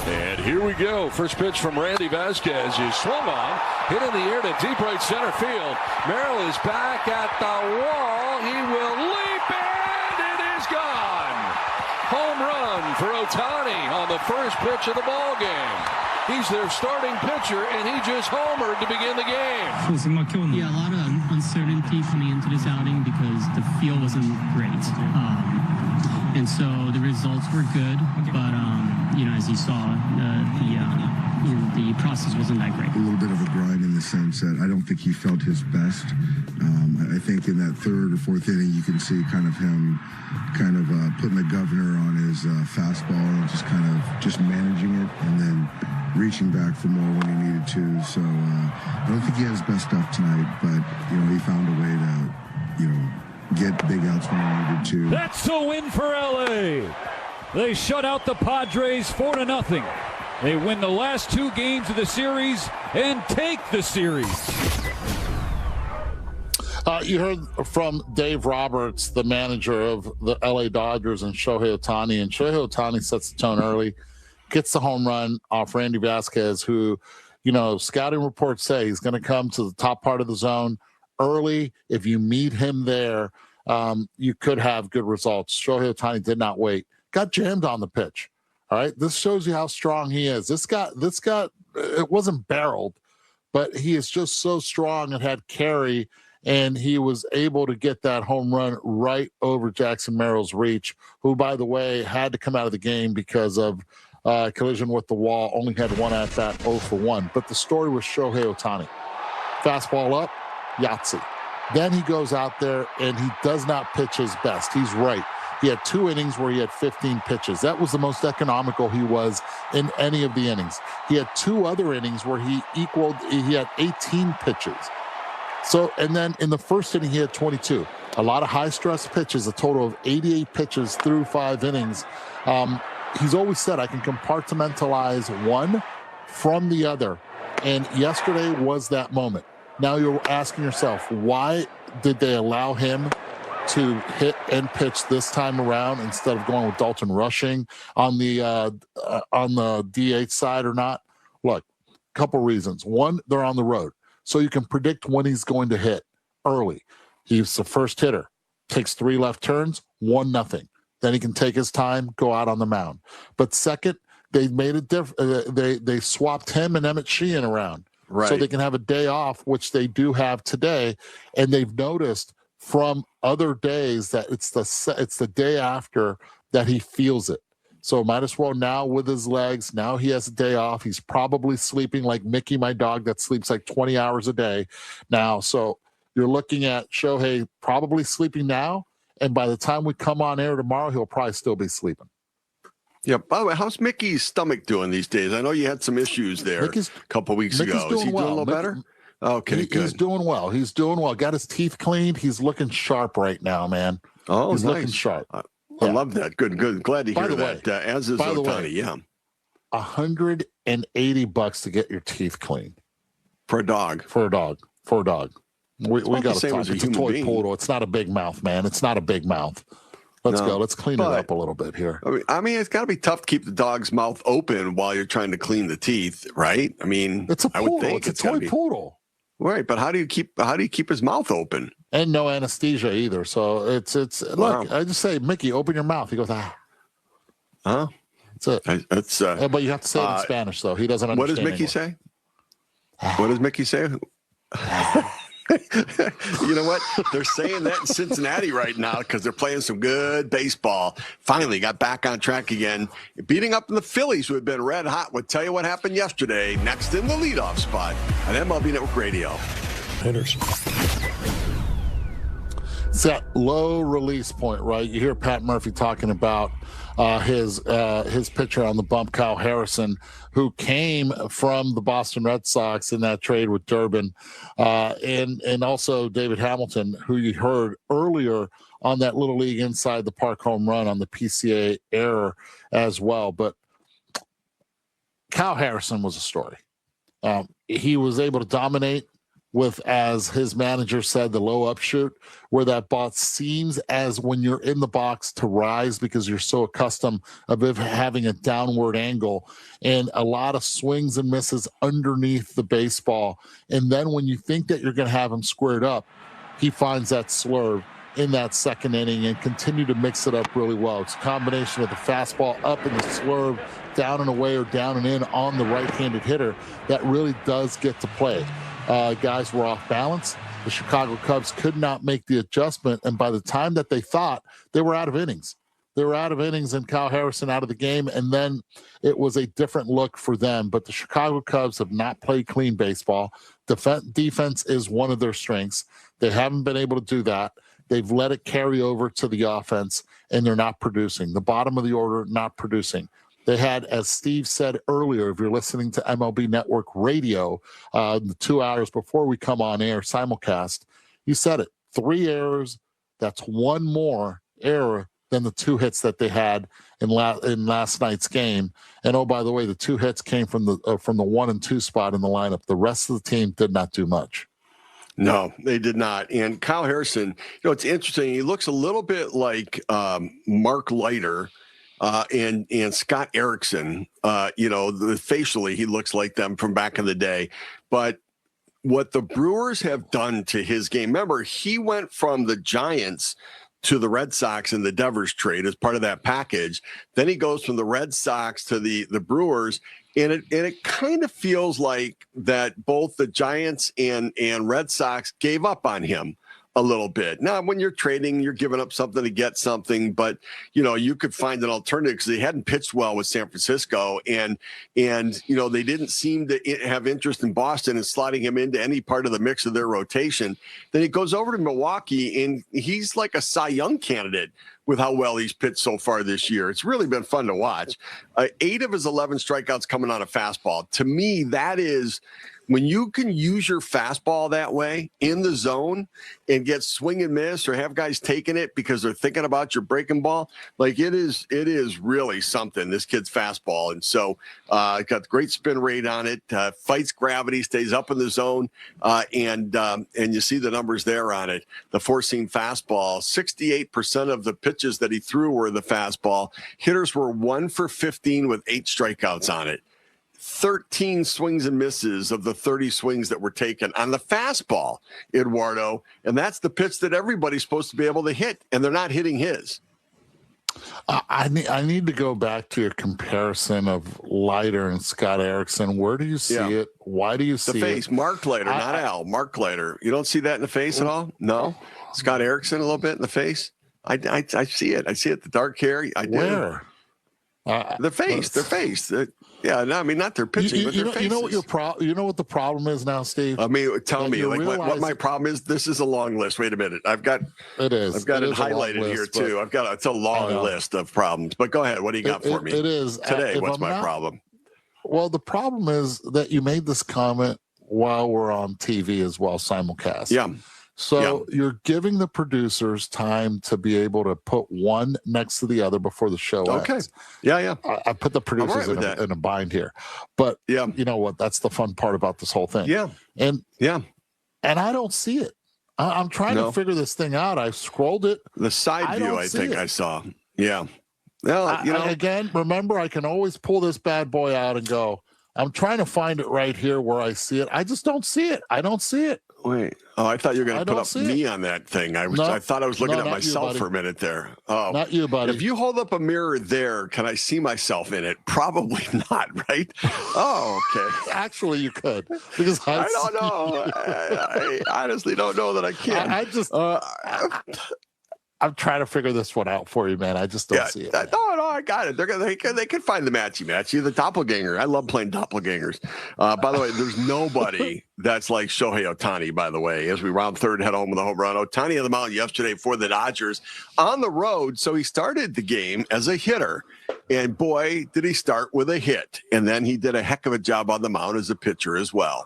And here we go. First pitch from Randy Vasquez is swung on, hit in the air to deep right center field. Merrill is back at the wall. He will leap, and it is gone. Home run for Ohtani on the first pitch of the ball game. He's their starting pitcher, and he just homered to begin the game. Yeah, a lot of uncertainty coming into this outing because the field wasn't great. And so the results were good, but, as you saw, the process wasn't that great. A little bit of a grind in the sense that I don't think he felt his best. I think in that third or fourth inning, you can see kind of him putting the governor on his fastball and just managing it and then reaching back for more when he needed to. So I don't think he had his best stuff tonight, but, he found a way to, get big outs when he needed to. That's a win for LA. They shut out the Padres 4-0. They win the last 2 games of the series and take the series. You heard from Dave Roberts, the manager of the LA Dodgers, and Shohei Ohtani. And Shohei Ohtani sets the tone early, gets the home run off Randy Vasquez, who, scouting reports say he's going to come to the top part of the zone early. If you meet him there, you could have good results. Shohei Ohtani did not wait. Got jammed on the pitch. All right. This shows you how strong he is. This got it wasn't barreled, but he is just so strong and had carry, and he was able to get that home run right over Jackson Merrill's reach, who, by the way, had to come out of the game because of collision with the wall. Only had one at bat, 0 for 1. But the story was Shohei Ohtani. Fastball up, Yahtzee. Then he goes out there and he does not pitch his best. He's right. He had 2 innings where he had 15 pitches. That was the most economical he was in any of the innings. He had 2 other innings where he had 18 pitches. So, and then in the first inning, he had 22. A lot of high-stress pitches, a total of 88 pitches through 5 innings. He's always said, I can compartmentalize one from the other. And yesterday was that moment. Now you're asking yourself, why did they allow him to hit and pitch this time around instead of going with Dalton Rushing on the DH side or not? Look, a couple reasons. One, they're on the road, so you can predict when he's going to hit early. He's the first hitter, takes 3 left turns, 1-0. Then he can take his time, go out on the mound. But second, they made it different. They swapped him and Emmett Sheehan around. Right. So they can have a day off, which they do have today. And they've noticed from other days that it's the day after that he feels it. So might as well now with his legs. Now he has a day off. He's probably sleeping like Mickey, my dog, that sleeps like 20 hours a day now. So you're looking at Shohei probably sleeping now. And by the time we come on air tomorrow, he'll probably still be sleeping. Yeah. By the way, how's Mickey's stomach doing these days? I know you had some issues there a couple weeks ago. Is he doing a little better? Okay, good. He's doing well. He's doing well. Got his teeth cleaned. He's looking sharp right now, man. Oh, he's nice. Looking sharp. I love that. Good. Glad to hear that. As is Ohtani, yeah. $180 to get your teeth cleaned. For a dog. We got to talk. It's a toy being. Poodle. It's not a big mouth, man. It's not a big mouth. Let's go. Let's clean it up a little bit here. I mean, it's got to be tough to keep the dog's mouth open while you're trying to clean the teeth, right? I mean, it's a poodle. I would think it's a toy poodle. Right, but how do you keep his mouth open? And no anesthesia either. So it's look, I just say, Mickey, open your mouth. He goes, ah. Huh? That's but you have to say it in Spanish, though. He doesn't understand. What does Mickey say? What does Mickey say? You know what? They're saying that in Cincinnati right now because they're playing some good baseball. Finally got back on track again. Beating up the Phillies, who had been red hot. We'll tell you what happened yesterday. Next in the leadoff spot on MLB Network Radio. Hitters. It's that low release point, right? You hear Pat Murphy talking about his pitcher on the bump, Kyle Harrison, who came from the Boston Red Sox in that trade with Durbin, and also David Hamilton, who you heard earlier on that Little League Inside the Park home run on the PCA error as well. But Kyle Harrison was a story. He was able to dominate with, as his manager said, the low up shoot, where that ball seems as when you're in the box to rise because you're so accustomed of it having a downward angle, and a lot of swings and misses underneath the baseball. And then when you think that you're going to have him squared up, he finds that slurve in that second inning and continue to mix it up really well. It's a combination of the fastball up and the slurve down and away or down and in on the right-handed hitter that really does get to play. Guys were off balance. The Chicago Cubs could not make the adjustment, and by the time that they thought, they were out of innings. They were out of innings and Kyle Harrison out of the game, and then it was a different look for them. But the Chicago Cubs have not played clean baseball. Defense is one of their strengths. They haven't been able to do that. They've let it carry over to the offense, and they're not producing. The bottom of the order, not producing. They had, as Steve said earlier, if you're listening to MLB Network Radio, the 2 hours before we come on air, simulcast, you said it, 3 errors. That's one more error than the 2 hits that they had in last night's game. And oh, by the way, the 2 hits came from the 1 and 2 spot in the lineup. The rest of the team did not do much. No, they did not. And Kyle Harrison, it's interesting. He looks a little bit like Mark Leiter and Scott Erickson. Facially, he looks like them from back in the day. But what the Brewers have done to his game, remember, he went from the Giants to the Red Sox in the Devers trade as part of that package. Then he goes from the Red Sox to the Brewers. And it kind of feels like that both the Giants and Red Sox gave up on him a little bit. Now, when you're trading, you're giving up something to get something, but you could find an alternative because they hadn't pitched well with San Francisco, and they didn't seem to have interest in Boston and slotting him into any part of the mix of their rotation. Then he goes over to Milwaukee, and he's like a Cy Young candidate with how well he's pitched so far this year. It's really been fun to watch. 8 of his 11 strikeouts coming on a fastball. To me, that is when you can use your fastball that way in the zone and get swing and miss or have guys taking it because they're thinking about your breaking ball. Like it is really something, this kid's fastball. And so got great spin rate on it, fights gravity, stays up in the zone. And you see the numbers there on it. The four-seam fastball, 68% of the pitches that he threw were the fastball. Hitters were 1 for 15 with 8 strikeouts on it. 13 swings and misses of the 30 swings that were taken on the fastball, Eduardo. And that's the pitch that everybody's supposed to be able to hit, and they're not hitting his. I need to go back to your comparison of Leiter and Scott Erickson. Where do you see it? Why do you see the face? It? Mark Leiter, not Al. Mark Leiter. You don't see that in the face at all? No? Scott Erickson a little bit in the face? I see it. I see it. The dark hair. I do. Where? Their face. Yeah, no, I mean not their pitching, but their faces. You know what the problem is now, Steve? I mean, tell me like what my problem is. This is a long list. Wait a minute, I've got it highlighted here too. It's a long list of problems. But go ahead. What do you got for me? It is today. What's my problem? Well, the problem is that you made this comment while we're on TV as well, simulcast. Yeah. So you're giving the producers time to be able to put one next to the other before the show ends. Yeah. I put the producers in a bind here. But you know what? That's the fun part about this whole thing. Yeah. And I don't see it. I'm trying to figure this thing out. I scrolled it. The side view, I think I saw. Yeah. Well, again, remember, I can always pull this bad boy out and go, I'm trying to find it right here where I see it. I just don't see it. I don't see it. Wait. Oh, I thought you were going to put up me on that thing. I thought I was looking at myself for a minute there. Oh, not you, buddy. If you hold up a mirror there, can I see myself in it? Probably not, right? Oh, okay. Actually, you could. Because I don't know. I honestly don't know that I can. I'm trying to figure this one out for you, man. I just don't see it. No, I got it. They can find the matchy. The doppelganger. I love playing doppelgangers. By the way, there's nobody that's like Shohei Ohtani, by the way, as we round third, head home with a home run. Ohtani on the mound yesterday for the Dodgers on the road. So he started the game as a hitter. And boy, did he start with a hit. And then he did a heck of a job on the mound as a pitcher as well.